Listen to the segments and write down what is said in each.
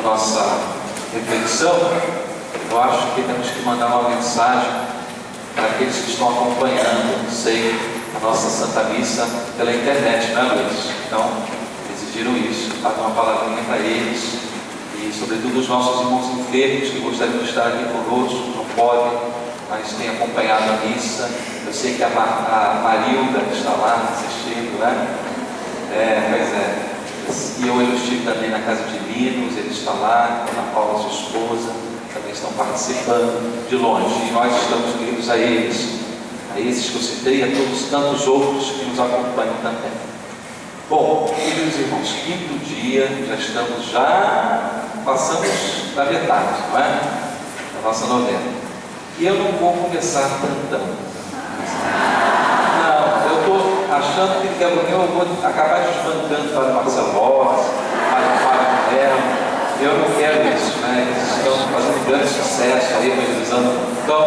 a nossa reflexão, eu acho que temos que mandar uma mensagem para aqueles que estão acompanhando, sei, a nossa Santa Missa pela internet, não é, Luiz? Então, exigiram isso, dar uma palavrinha para eles, e sobretudo os nossos irmãos enfermos que gostariam de estar aqui conosco, não podem, mas têm acompanhado a missa. Eu sei que a Marilda está lá assistindo, né? Pois é. E eu estive também na casa de Linus, ele está lá, a Ana Paula, sua esposa, também estão participando de longe, e nós estamos ligados a esses que eu citei, a todos tantos outros que nos acompanham também. Bom, queridos irmãos, quinto dia, passamos da metade, não é? Da nossa novena. E eu não vou começar tantão. Não, eu estou achando que daqui a pouquinho eu vou acabar desbancando para o Marcelo Rossi, para o Melo. Eu não quero isso, né? Eles estão fazendo grande sucesso aí, evangelizando. Então,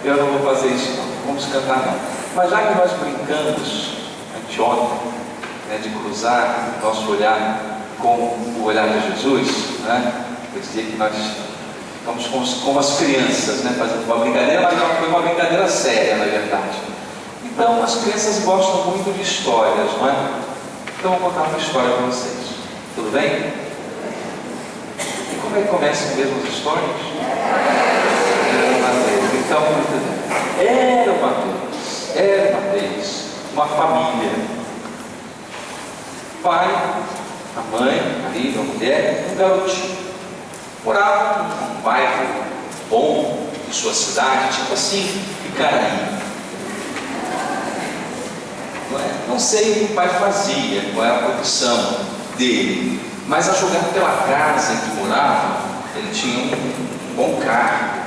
eu não vou fazer isso, não. Vamos cantar, não. Mas já que nós brincamos anteontem, né, de cruzar nosso olhar com o olhar de Jesus, né? Eu dizia que nós estamos como as crianças, né? Fazendo uma brincadeira, mas não foi uma brincadeira séria, na verdade. Então, as crianças gostam muito de histórias, não é? Então, eu vou contar uma história para vocês. Tudo bem? E como é que começam mesmo as histórias? Era uma vez. Então, muito bem. Era uma vez uma família. O pai, a mãe, o marido, a mulher, um garotinho. Moravam num bairro bom de sua cidade, tipo assim, Icaraí. Não sei o que o pai fazia, qual era a profissão dele, mas a jogar pela casa em que morava, ele tinha um bom carro,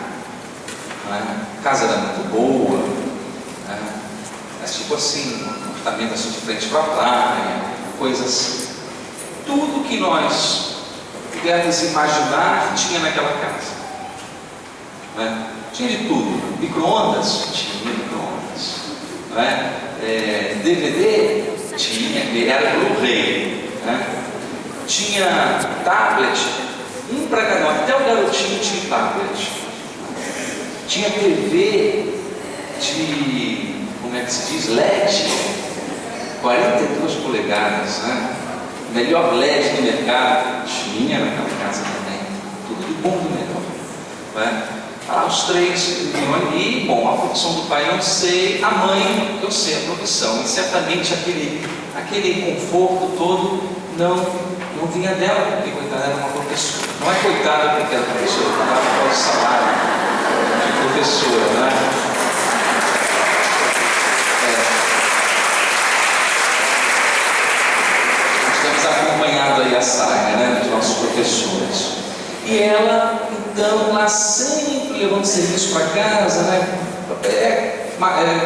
né? A casa era muito boa, né? Mas tipo assim, um apartamento assim de frente para a praia, coisas, tudo que nós pudermos imaginar tinha naquela casa, né? Tinha de tudo. Micro-ondas? Tinha micro-ondas, né? DVD? Tinha, era Blu-ray, né? Tinha tablet, um para cada um, até o garotinho tinha tablet. Tinha TV de, como é que se diz, LED, 42 polegadas, né? Melhor LED do mercado, tinha naquela casa também, tudo de bom do melhor, né? Os três viviam ali. Bom, a profissão do pai não sei, a mãe eu sei a profissão, e certamente aquele conforto todo não vinha dela, porque coitada era uma professora. Não é coitada porque era professora, coitada pelo salário de professora, né? Nós temos acompanhado aí a saga, né, dos nossos professores. E ela, então, lá sempre levando serviço para casa, né?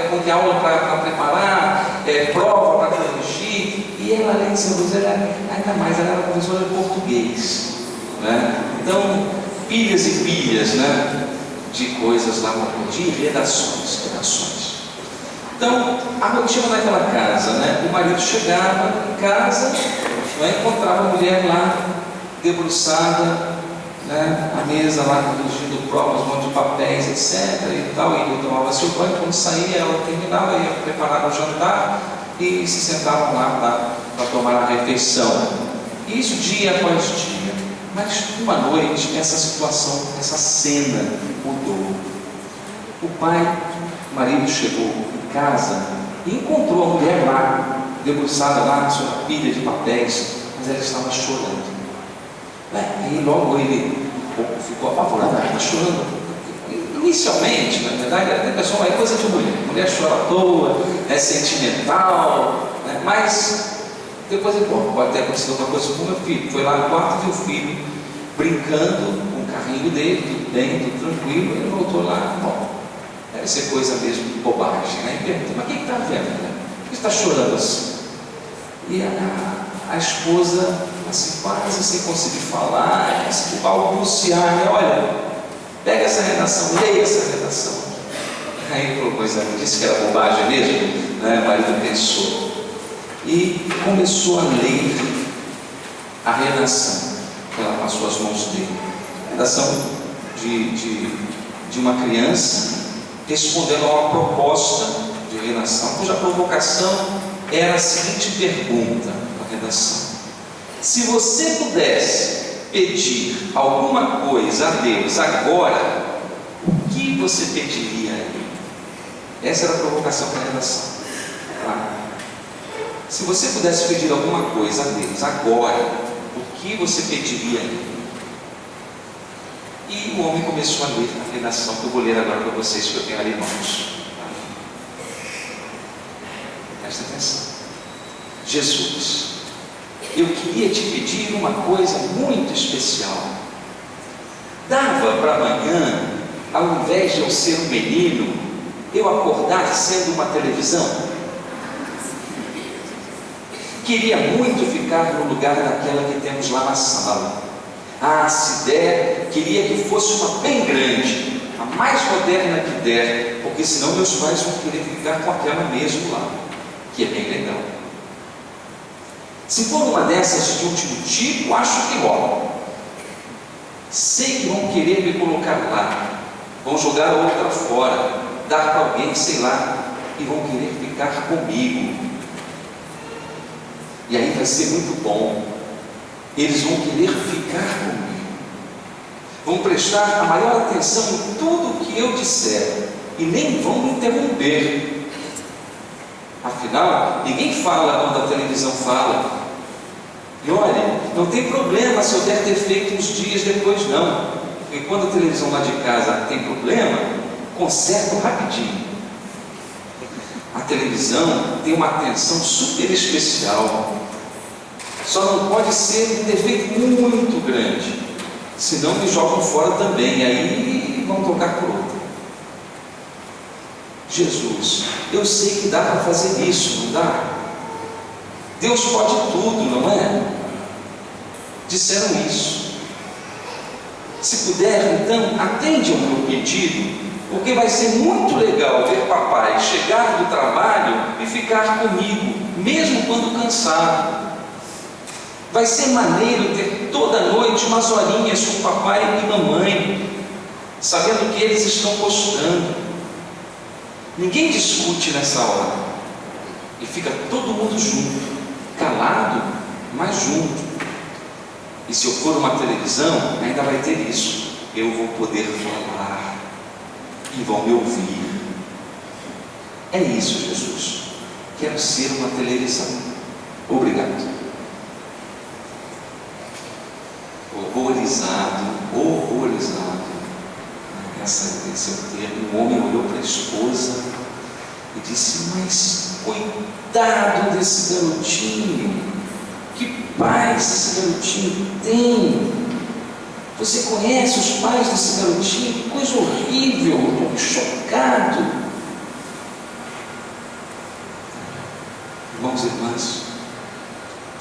Com aula para preparar, prova para corrigir. E ela, além de ser professora, ainda mais, ela era professora de português, né? Então, pilhas e pilhas, né, de coisas lá para corrigir, redações. Então, a rotina naquela casa, né? O marido chegava em casa, né, encontrava a mulher lá, debruçada, né, a mesa lá corrigindo provas, um monte de papéis, etc. e tal, e ele tomava seu banho. Quando saía, ela terminava, ia preparar o jantar e se sentavam lá para tomar a refeição. Isso dia após dia. Mas uma noite, essa situação, essa cena mudou. O pai, o marido, chegou em casa e encontrou a mulher lá, debruçada lá na sua pilha de papéis, mas ela estava chorando. Aí logo ele ficou apavorado, está chorando. Inicialmente, na verdade, a pessoa é coisa de mulher chora à toa, é sentimental, né? Mas depois ele pode ter acontecido alguma coisa com o meu filho. Foi lá no quarto e viu o filho brincando com o carrinho dele, tudo bem, tudo tranquilo. Ele voltou lá, bom, deve ser coisa mesmo de bobagem, né? E perguntou, mas o que está vendo, né? Por que está chorando assim? E a esposa, assim, quase sem conseguir falar, assim, balbuciar, né? Olha, pega essa redação, leia essa redação. Aí ele falou, pois é, disse que era bobagem mesmo, né? O marido pensou e começou a ler a redação. ela passou as mãos dele. Redação de uma criança respondendo a uma proposta de redação, cuja provocação era a seguinte pergunta da redação: se você pudesse pedir alguma coisa a Deus agora, o que você pediria a Ele? Essa era a provocação da redação. Se você pudesse pedir alguma coisa a Deus agora, o que você pediria a Ele? E o homem começou a ler a redação, que eu vou ler agora para vocês, que eu tenho ali em mãos. Presta atenção. Jesus, eu queria te pedir uma coisa muito especial. Dava para amanhã, ao invés de eu ser um menino, eu acordar sendo uma televisão? Queria muito ficar no lugar daquela que temos lá na sala. Se der, queria que fosse uma bem grande, a mais moderna que der, porque senão meus pais vão querer ficar com aquela mesmo lá, que é bem legal. Se for uma dessas de último tipo, acho que rola. Sei que vão querer me colocar lá, vão jogar a outra fora, dar para alguém, sei lá, e vão querer ficar comigo. E aí vai ser muito bom. Eles vão querer ficar comigo, vão prestar a maior atenção em tudo que eu disser e nem vão me interromper. Afinal, ninguém fala quando a televisão fala. E olha, não tem problema se eu der defeito uns dias depois não, porque quando a televisão lá de casa tem problema, conserto rapidinho. A televisão tem uma atenção super especial. Só não pode ser um defeito muito grande, senão me jogam fora também, e aí vão trocar por outra. Jesus, eu sei que dá para fazer isso, não dá? Deus pode tudo, não é? Disseram isso. Se puder, então, atende ao meu pedido, porque vai ser muito legal ver papai chegar do trabalho e ficar comigo, mesmo quando cansado. Vai ser maneiro ter toda noite umas horinhas com papai e mamãe, sabendo que eles estão gostando. Ninguém discute nessa hora, e fica todo mundo junto, calado, mas junto. E se eu for uma televisão, ainda vai ter isso. Eu vou poder falar e vão me ouvir. É isso, Jesus. Quero ser uma televisão. Obrigado. Horrorizado. Esse é o termo. O homem olhou para a esposa e disse: mas coitado desse garotinho, que pais esse garotinho tem? Você conhece os pais desse garotinho? Que coisa horrível, estou chocado. Irmãos e irmãs,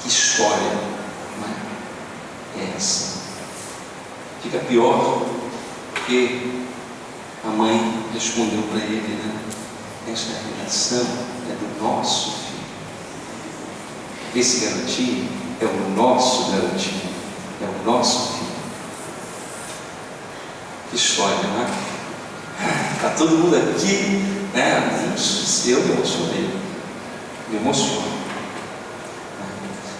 que história, não é essa? Fica pior, porque a mãe respondeu para ele, né? Esta redação é do nosso filho. Esse garotinho é o nosso garotinho, é o nosso filho. Que história, não é? Está todo mundo aqui, né? Eu me emocionei, me emociono.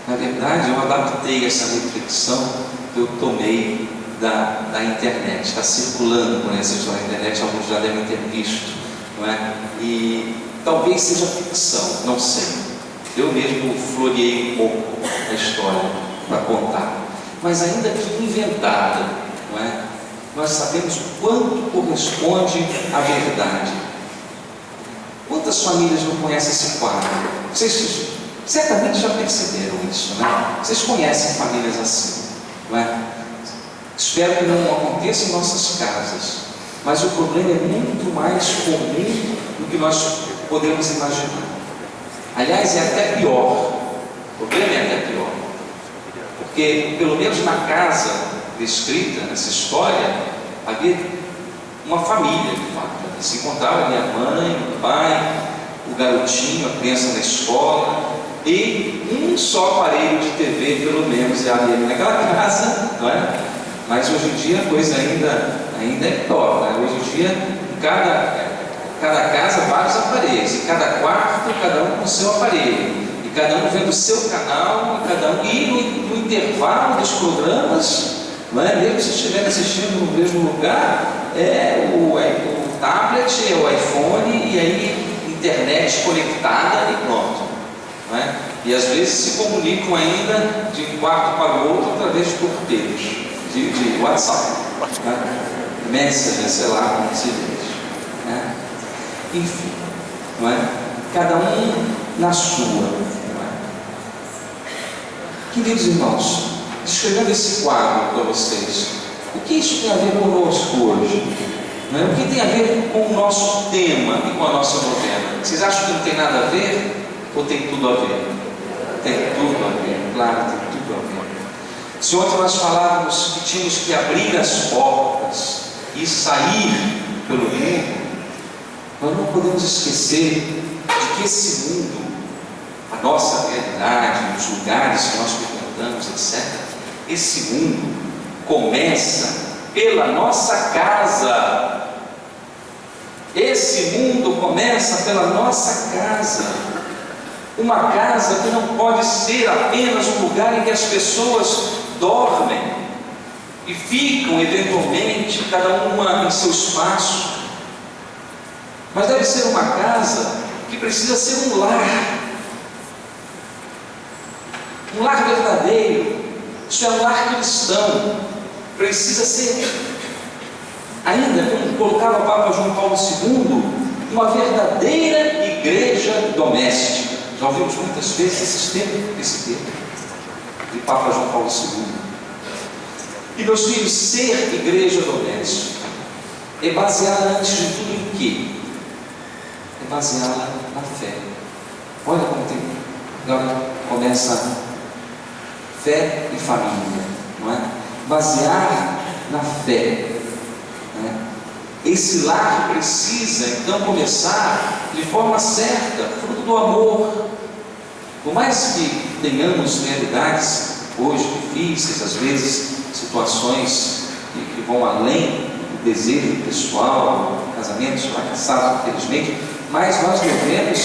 Na verdade, eu adaptei essa reflexão que eu tomei da internet. Está circulando por essa história da internet, alguns já devem ter visto, não é? E talvez seja ficção, não sei. Eu mesmo floreei um pouco a história para contar, mas ainda que inventada, não é? Nós sabemos o quanto corresponde à verdade. Quantas famílias não conhecem esse quadro? Vocês certamente já perceberam isso, né? Vocês conhecem famílias assim, não é? Espero que não aconteça em nossas casas, mas o problema é muito mais comum do que nós podemos imaginar. Aliás, é até pior. O problema é até pior, porque pelo menos na casa descrita nessa história, havia uma família, de fato. Se encontrava ali a mãe, o pai, o garotinho, a criança na escola, e um só aparelho de TV, pelo menos, havia naquela casa, não é? Mas hoje em dia a coisa ainda é pior, né? Hoje em dia, em cada casa, vários aparelhos, em cada quarto, cada um com o seu aparelho, e cada um vendo o seu canal, e no intervalo dos programas, não é? Mesmo se estiverem assistindo no mesmo lugar, o tablet, é o iPhone, e aí internet conectada e pronto, não é? E às vezes se comunicam ainda de um quarto para o outro através de porteiros, de WhatsApp, né? Messenger, sei lá como se diz, né? Enfim, não é? Cada um na sua, não é? Queridos irmãos, descrevendo esse quadro para vocês, o que isso tem a ver conosco hoje? Não é? O que tem a ver com o nosso tema e com a nossa novena? Vocês acham que não tem nada a ver? Ou tem tudo a ver? Tem tudo a ver, claro, tem tudo a ver. Se ontem nós falávamos que tínhamos que abrir as portas e sair pelo mundo, nós não podemos esquecer de que esse mundo, a nossa realidade, os lugares que nós frequentamos, etc., esse mundo começa pela nossa casa. Esse mundo começa pela nossa casa. Uma casa que não pode ser apenas um lugar em que as pessoas dormem e ficam eventualmente cada uma em seu espaço, mas deve ser uma casa que precisa ser um lar verdadeiro. Isso é um lar cristão. Precisa ser, ainda como colocava o Papa João Paulo II, uma verdadeira igreja doméstica. Já ouvimos muitas vezes esse termo de Papa João Paulo II. E meus filhos, ser igreja doméstica é baseada antes de tudo em quê? É baseada na fé. Olha como tem, agora começa fé e família, não é? Basear na fé, né? Esse lar precisa então começar de forma certa, fruto do amor. Por mais que tenhamos realidades hoje difíceis, às vezes situações que vão além do desejo pessoal, casamentos fracassados, infelizmente, mas nós devemos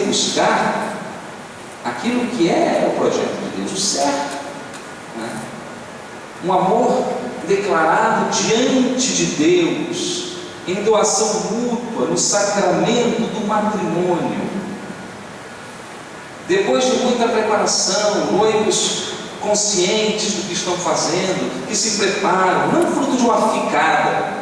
buscar aquilo que é o projeto de Deus, o certo, né? Um amor declarado diante de Deus, em doação mútua, no sacramento do matrimônio. Depois de muita preparação, noivos conscientes do que estão fazendo, que se preparam, não fruto de uma ficada,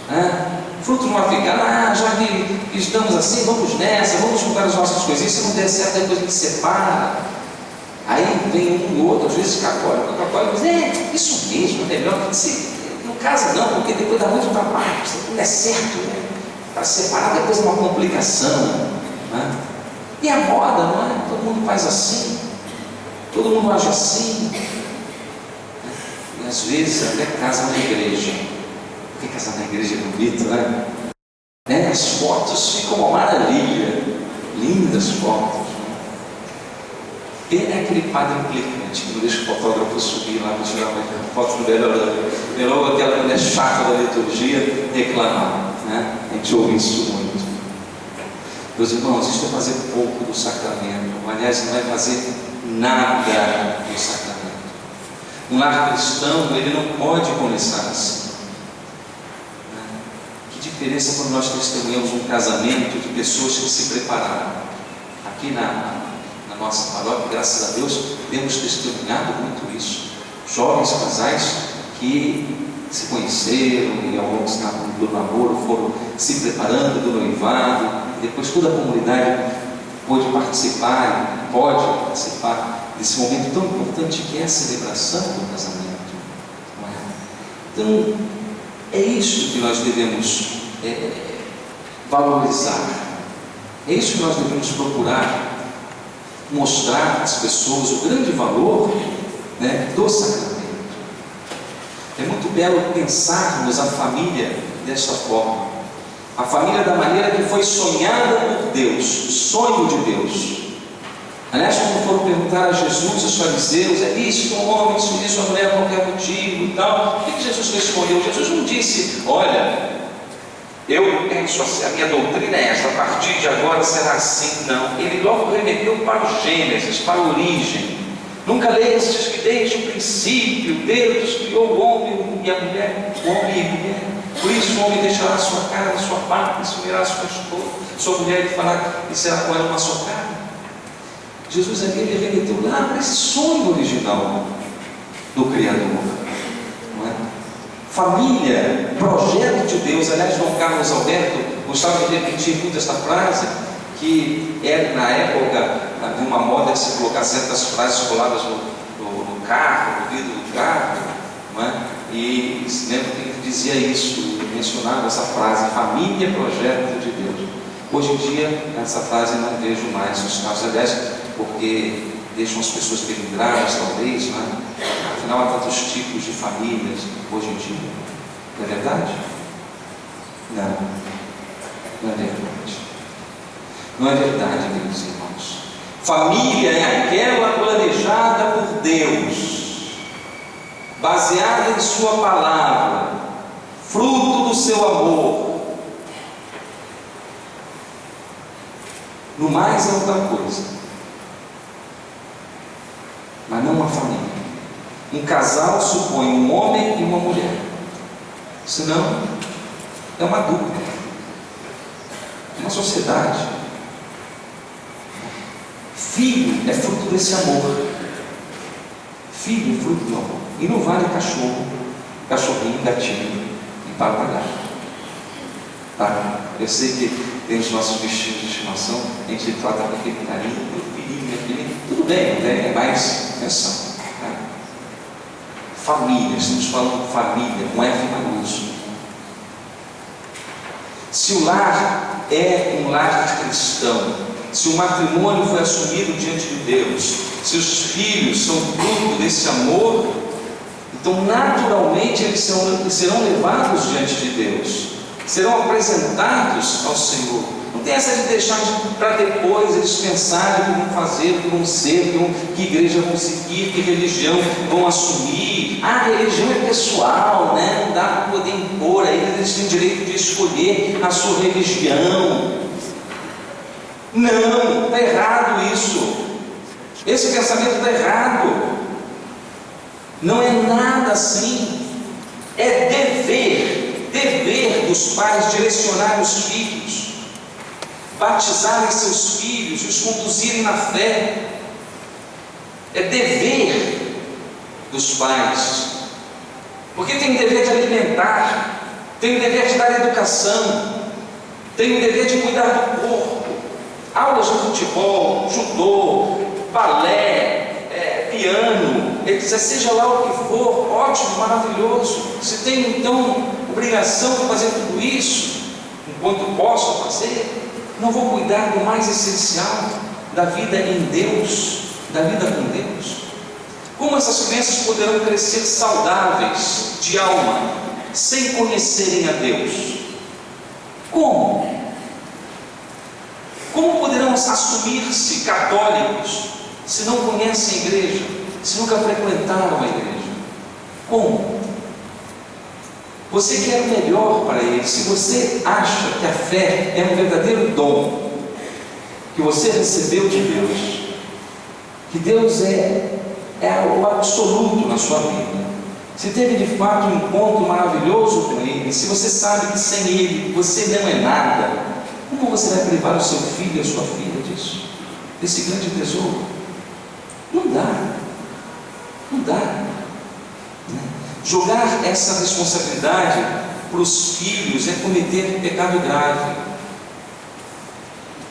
né? Fruto de uma ficada, já que estamos assim, vamos nessa, vamos juntar as nossas coisinhas, se não der certo, depois a gente separa. Aí vem um ou outro, às vezes católico, mas isso mesmo, é melhor que se não casa não, porque depois dá muito trabalho, se não der certo, né? Para separar depois é uma complicação, né? E a moda, não é? Todo mundo faz assim, todo mundo age assim, e às vezes até casa na igreja, porque casar na igreja é bonito, né? As fotos ficam uma maravilha, lindas fotos. É aquele padre implicante que não deixa o fotógrafo subir lá para tirar uma foto do melhor aquela mulher chata da liturgia reclamar, né? A gente ouve isso muito. Meus irmãos, isto é fazer pouco do sacramento, aliás, não é fazer nada do sacramento. Um lar cristão, ele não pode começar assim. Que diferença quando nós testemunhamos um casamento de pessoas que se prepararam. Aqui na nossa paróquia, graças a Deus, temos testemunhado muito isso. Jovens casais que se conheceram e ao longo do namoro foram se preparando do noivado, e depois toda a comunidade pode participar desse momento tão importante que é a celebração do casamento, não é? Então, é isso que nós devemos valorizar, é isso que nós devemos procurar mostrar às pessoas o grande valor, né, do sacramento. É muito belo pensarmos a família desta forma, a família da maneira que foi sonhada por Deus, o sonho de Deus. Aliás, quando foram perguntar a Jesus, os fariseus, é lícito um homem se unir sua mulher por qualquer motivo e tal, o que Jesus respondeu? Jesus não disse: olha, eu penso assim, a minha doutrina é essa, a partir de agora será assim. Não, ele logo remeteu para o Gênesis, para a origem. Nunca lestes que desde o princípio Deus criou o homem e a mulher, o homem e a mulher. Por isso o homem deixará sua casa, sua pátria, se unirá sua esposa, sua mulher, e será com ela uma só carne. Jesus aqui ele remeteu lá para esse sonho original do Criador, não é? Família, projeto de Deus. Aliás, João Carlos Alberto gostava de repetir muito esta frase, que era na época havia uma moda de se colocar certas frases coladas no carro, no vidro do carro, não é? E se lembra que ele dizia isso, mencionava essa frase: família, projeto de Deus. Hoje em dia, essa frase não vejo mais nos casos, aliás, porque deixam as pessoas pelindradas, talvez, não é? Afinal, há tantos tipos de famílias hoje em dia. Não é verdade? Não, não é verdade. Não é verdade, queridos irmãos. Família é aquela planejada por Deus, baseada em sua palavra, fruto do seu amor. No mais é outra coisa, mas não uma família. Um casal supõe um homem e uma mulher, senão é uma dupla, uma sociedade. Filho é fruto desse amor. Filho é fruto do amor. E não vale cachorro, cachorrinho, gatinho e papagaio. Tá? Eu sei que tem os nossos bichinhos de estimação, a gente trata com aquele carinho, meu filhinho, minha filhinha. Tudo bem, não é mais atenção. Tá? Família, estamos falando de família, com F maiúsculo. Se o lar é um lar cristão, se o matrimônio foi assumido diante de Deus, se os filhos são fruto desse amor, então naturalmente eles serão levados diante de Deus, serão apresentados ao Senhor. Não tem essa de deixar para depois eles pensarem o que vão fazer, o que vão ser, que igreja vão seguir, que religião vão assumir. A religião é pessoal, né? Não dá para poder impor a eles têm direito de escolher a sua religião. Não, está errado isso. Esse pensamento está errado. Não é nada assim. É dever dos pais direcionar os filhos, batizarem seus filhos e os conduzirem na fé. É dever dos pais, porque tem o dever de alimentar, tem o dever de dar educação, tem o dever de cuidar do corpo. Aulas de futebol, judô, balé, piano, etc. Seja lá o que for, ótimo, maravilhoso. Se tem então obrigação de fazer tudo isso, enquanto posso fazer, não vou cuidar do mais essencial, da vida em Deus, da vida com Deus? Como essas crianças poderão crescer saudáveis de alma, sem conhecerem a Deus? Como? Como poderão assumir-se católicos se não conhecem a igreja, se nunca frequentaram a igreja? Como? Você quer o melhor para eles. Se você acha que a fé é um verdadeiro dom que você recebeu de Deus, que Deus é o absoluto na sua vida, se teve de fato um encontro maravilhoso com Ele, se você sabe que sem Ele você não é nada, como você vai privar o seu filho e a sua filha disso? Desse grande tesouro? Não dá. Não dá. Né? Jogar essa responsabilidade para os filhos é cometer pecado grave.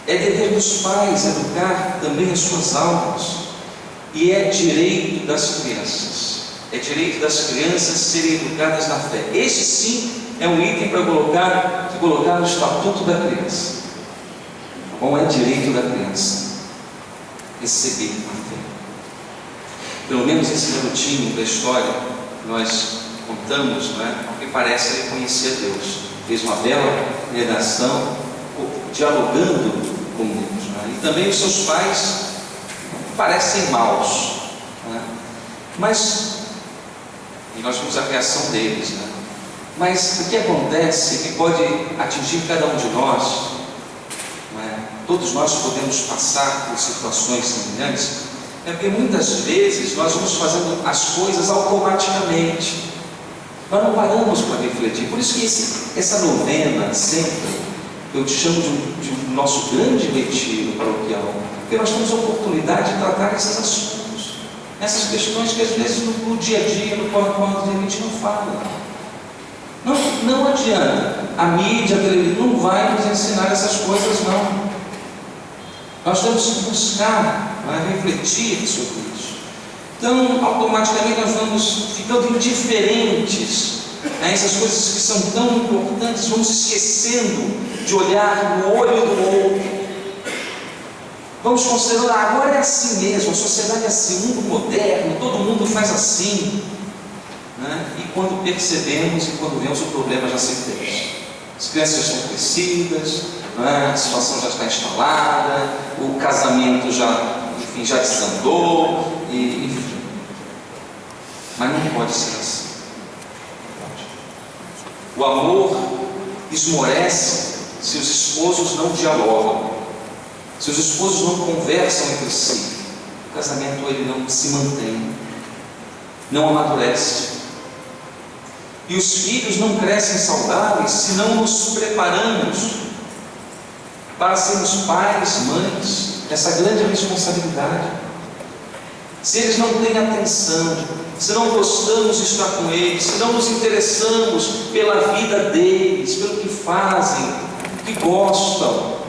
É dever dos pais educar também as suas almas. E é direito das crianças. É direito das crianças serem educadas na fé. Este sim é um item para colocar no estatuto da criança. Bom, é direito da criança receber a fé. Pelo menos esse minutinho da história que nós contamos, não é? Porque parece ele conhecer Deus. Fez uma bela redação, dialogando com Deus. Não é? E também os seus pais parecem maus, né? Mas, e nós vimos a criação deles, né? Mas o que acontece, que pode atingir cada um de nós, né? Todos nós podemos passar por situações semelhantes, é porque muitas vezes nós vamos fazendo as coisas automaticamente, nós não paramos para refletir. Por isso que essa novena sempre, eu te chamo de um nosso grande retiro paroquial, porque nós temos a oportunidade de tratar esses assuntos, essas questões que às vezes no dia a dia, no corpo a gente não fala. Não adianta, a mídia, a televisão não vai nos ensinar essas coisas, não. Nós temos que buscar, refletir sobre isso. Então, automaticamente nós vamos ficando indiferentes a essas coisas que são tão importantes, vamos esquecendo de olhar no olho do outro. Vamos considerar, agora é assim mesmo, a sociedade é assim, mundo moderno, todo mundo faz assim, né? E quando percebemos e quando vemos, o problema já se fez. As crianças estão crescidas, né? A situação já está instalada, o casamento já desandou, enfim. Mas não pode ser assim. O amor esmorece se os esposos não dialogam, se os esposos não conversam entre si. O casamento ele não se mantém, não amadurece. E os filhos não crescem saudáveis se não nos preparamos para sermos pais, mães, essa grande responsabilidade. Se eles não têm atenção, se não gostamos de estar com eles, se não nos interessamos pela vida deles, pelo que fazem, o que gostam,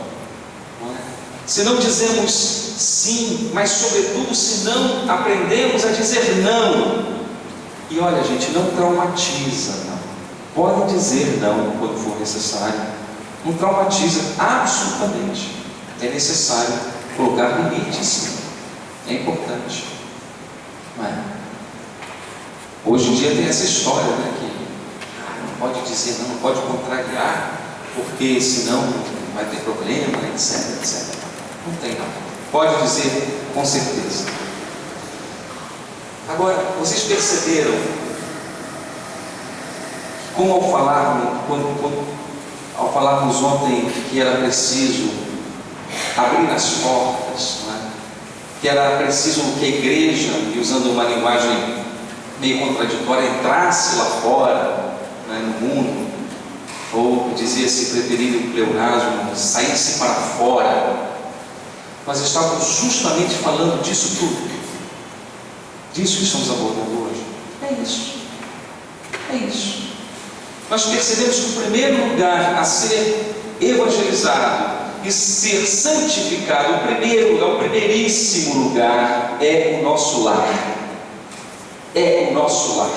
se não dizemos sim, mas sobretudo se não aprendemos a dizer não. E olha, gente, não traumatiza, não. Pode dizer não quando for necessário, não traumatiza absolutamente. É necessário colocar limites, sim. É importante. Mas hoje em dia tem essa história, né, que não pode dizer não pode contrariar, porque senão vai ter problema, etc, etc. Não tem não. Pode dizer com certeza. Agora, vocês perceberam como ao falarmos ontem que era preciso abrir as portas, né? Que era preciso que a igreja, e usando uma linguagem meio contraditória, entrasse lá fora, né, no mundo, ou dizia-se preferido o pleonasmo, saísse para fora. Nós estávamos justamente falando disso tudo. Disso que estamos abordando hoje. É isso. É isso. Nós percebemos que o primeiro lugar a ser evangelizado e ser santificado, o primeiríssimo lugar é o nosso lar. É o nosso lar.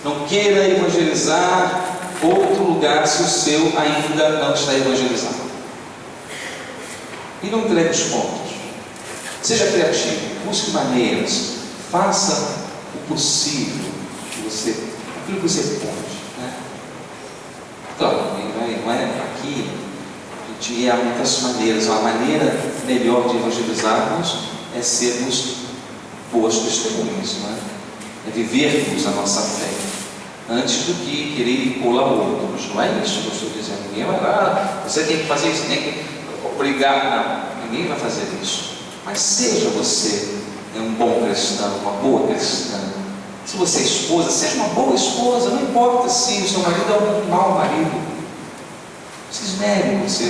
Não queira evangelizar outro lugar se o seu ainda não está evangelizado. E não entregue os pontos. Seja criativo, busque maneiras, faça o possível aquilo que você pode, né? Claro, não é aqui, a gente há muitas maneiras. Uma maneira melhor de evangelizarmos é sermos boas testemunhas, não é? É vivermos a nossa fé, antes do que querer impor a outros. Não é isso que eu estou dizendo. Ninguém vai lá, você tem que fazer isso, tem que obrigar, não, ninguém vai fazer isso. Mas seja você um bom cristão, uma boa cristã. Se você é esposa, seja uma boa esposa. Não importa se o seu marido é um mau marido. Se esmere em você,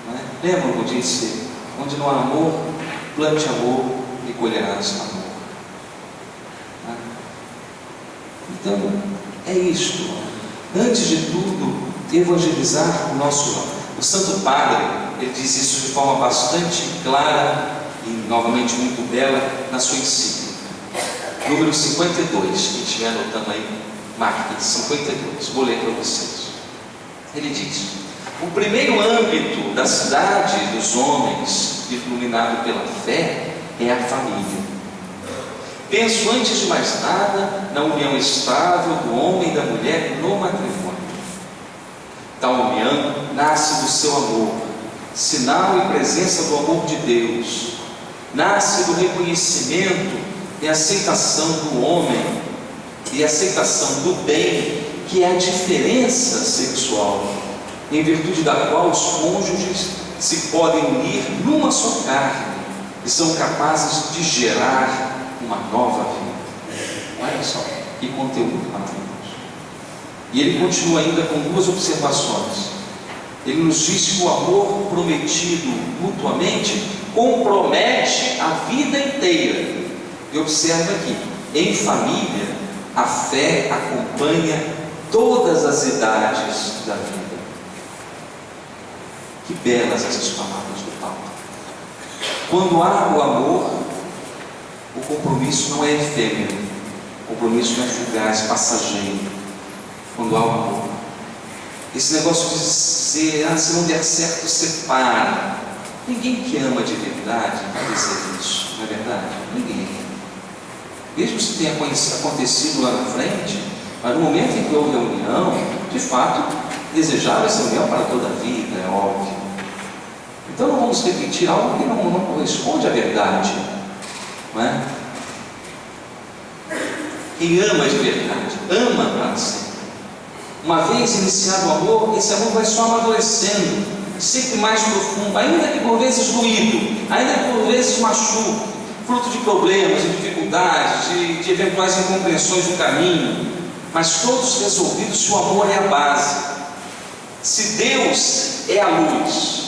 né? Lembra como disse: onde não há amor, plante amor e colherás amor. Né? Então, é isto. Antes de tudo, evangelizar o nosso lar. O Santo Padre, ele diz isso de forma bastante clara e novamente muito bela na sua encíclica, número 52, quem estiver anotando aí, marque 52, vou ler para vocês. Ele diz: o primeiro âmbito da cidade dos homens, iluminado pela fé, é a família. Penso antes de mais nada na união estável do homem e da mulher no matrimônio. Tal união nasce do seu amor, sinal e presença do amor de Deus. nasce do reconhecimento e aceitação do homem e aceitação do bem, que é a diferença sexual, em virtude da qual os cônjuges se podem unir numa só carne e são capazes de gerar uma nova vida. Olha só que conteúdo maravilhoso. E ele continua ainda com duas observações. Ele nos diz que o amor prometido mutuamente compromete a vida inteira. E observa aqui, em família, a fé acompanha todas as idades da vida. Que belas essas palavras do Papa. Quando há o amor, o compromisso não é efêmero, o compromisso não é fugaz, passageiro. Quando há o amor, esse negócio de dizer, se não der certo, separa. Ninguém que ama de verdade vai dizer isso, não é verdade? Ninguém. Mesmo se tenha acontecido lá na frente, mas no momento em que houve a união, de fato, desejava essa união para toda a vida, é óbvio. Então não vamos repetir algo que não corresponde à verdade, não é? Quem ama de verdade, ama para sempre. Uma vez iniciado o amor, esse amor vai só amadurecendo, sempre mais profundo, ainda que por vezes doído, ainda que por vezes machuque, fruto de problemas, de dificuldades, de eventuais incompreensões no caminho, mas todos resolvidos se o amor é a base. Se Deus é a luz,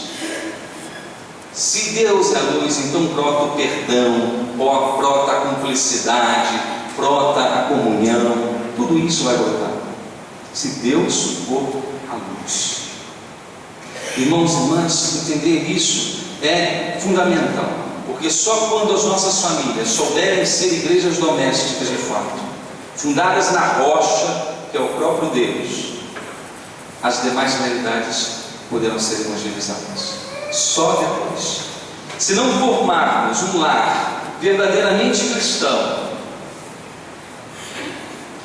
se Deus é a luz, então brota o perdão, brota a cumplicidade, brota a comunhão, tudo isso vai brotar. Se Deus for a luz. Irmãos e irmãs, entender isso é fundamental, porque só quando as nossas famílias souberem ser igrejas domésticas de fato, fundadas na rocha, que é o próprio Deus, as demais realidades poderão ser evangelizadas. Só depois. Se não formarmos um lar verdadeiramente cristão,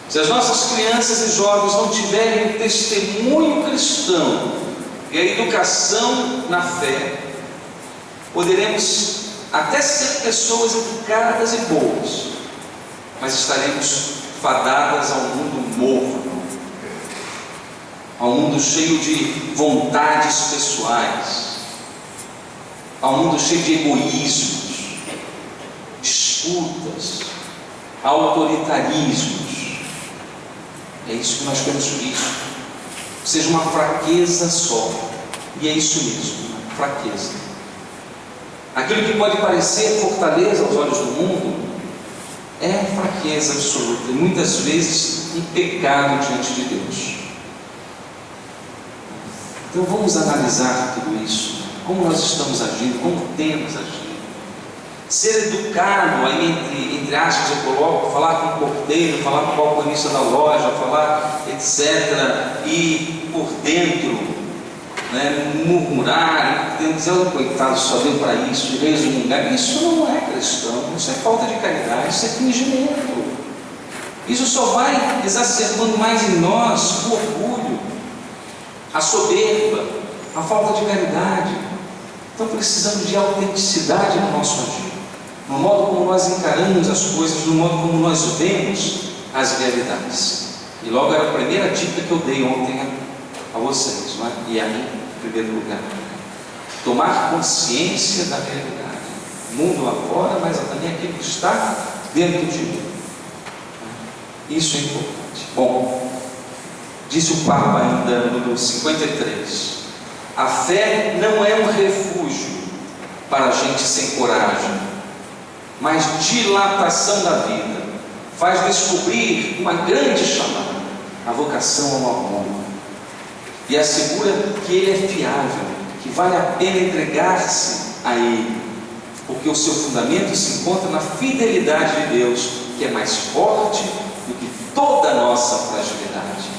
se as nossas crianças e jovens não tiverem o testemunho cristão e a educação na fé, poderemos até ser pessoas educadas e boas, mas estaremos fadadas ao mundo morno, ao mundo cheio de vontades pessoais, ao mundo cheio de egoísmos, disputas, autoritarismos. É isso que nós temos visto. Seja uma fraqueza só, e é isso mesmo, uma fraqueza. Aquilo que pode parecer fortaleza aos olhos do mundo é fraqueza absoluta, e muitas vezes um pecado diante de Deus. Então vamos analisar tudo isso, como nós estamos agindo, como temos agido. Ser educado, aí entre aspas eu coloco, falar com o porteiro, falar com o balconista da loja, falar etc. E por dentro, murmurar, dizer, oh, coitado, só deu para isso, resmungar. Isso não é cristão, isso é falta de caridade, isso é fingimento. Isso só vai exacerbando mais em nós o orgulho, a soberba, a falta de caridade. Então precisamos de autenticidade no nosso agir, no modo como nós encaramos as coisas, no modo como nós vemos as realidades. E logo era a primeira dica que eu dei ontem a vocês, não é? E a mim, em primeiro lugar, tomar consciência da realidade, o mundo lá fora, mas também aquilo que está dentro de mim. Isso é importante. Bom, disse o Papa ainda no 53, a fé não é um refúgio para gente sem coragem, mas dilatação da vida, faz descobrir uma grande chamada, a vocação ao amor, e assegura que Ele é fiável, que vale a pena entregar-se a Ele, porque o seu fundamento se encontra na fidelidade de Deus, que é mais forte do que toda a nossa fragilidade.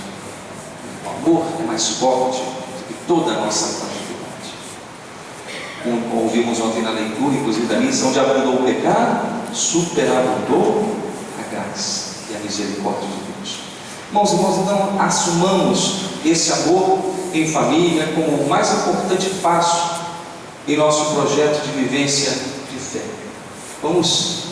O amor é mais forte do que toda a nossa fragilidade. Como ouvimos ontem na leitura, inclusive da missa, onde abundou o pecado, superabundou a graça e a misericórdia de Deus. Irmãos e irmãs, então assumamos esse amor em família como o mais importante passo em nosso projeto de vivência de fé. Vamos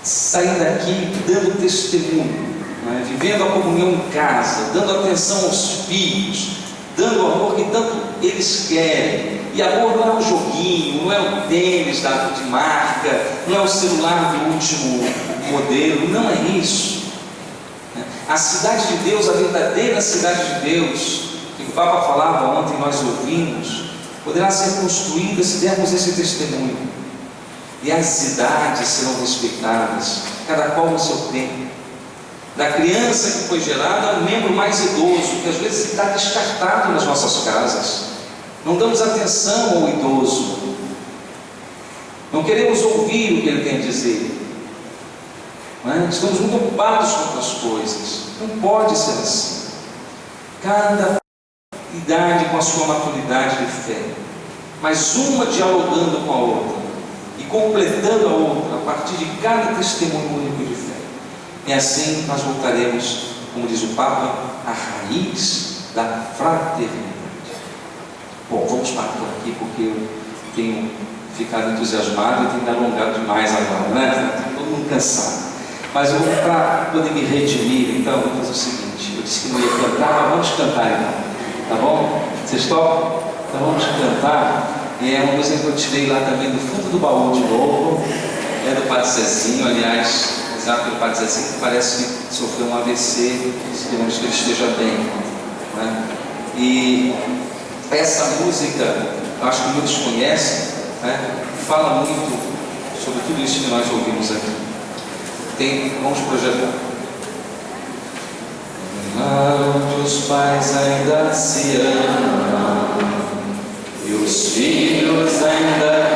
sair daqui dando testemunho, né? Vivendo a comunhão em casa, dando atenção aos filhos, dando o amor que tanto eles querem. E amor não é um joguinho, não é o tênis de marca, não é o celular do último modelo, não é isso. A cidade de Deus, a verdadeira cidade de Deus, que o Papa falava ontem, nós ouvimos, poderá ser construída se dermos esse testemunho. E as cidades serão respeitadas, cada qual no seu tempo. Da criança que foi gerada ao membro mais idoso, que às vezes está descartado nas nossas casas. Não damos atenção ao idoso. Não queremos ouvir o que ele tem a dizer. Estamos muito ocupados com outras coisas. Não pode ser assim. Cada idade com a sua maturidade de fé, mas uma dialogando com a outra e completando a outra a partir de cada testemunho único de fé. E assim nós voltaremos, como diz o Papa, à raiz da fraternidade. Bom, vamos parar por aqui, porque eu tenho ficado entusiasmado e tenho me alongado demais agora, né? Estou todo mundo cansado. Mas eu, para poder me redimir, então, vou fazer o seguinte: eu disse que não ia cantar, mas vamos cantar então, tá bom? Vocês topam? Então vamos cantar. E é uma música que eu tirei lá também do fundo do baú de novo, é do Padre Zezinho, aliás, exato, pelo Padre Zezinho, que parece que sofreu um AVC, esperamos que ele esteja bem, né? E essa música, eu acho que muitos conhecem, né? Fala muito sobre tudo isso que nós ouvimos aqui. Vamos projetar. Os pais ainda se amam e os filhos ainda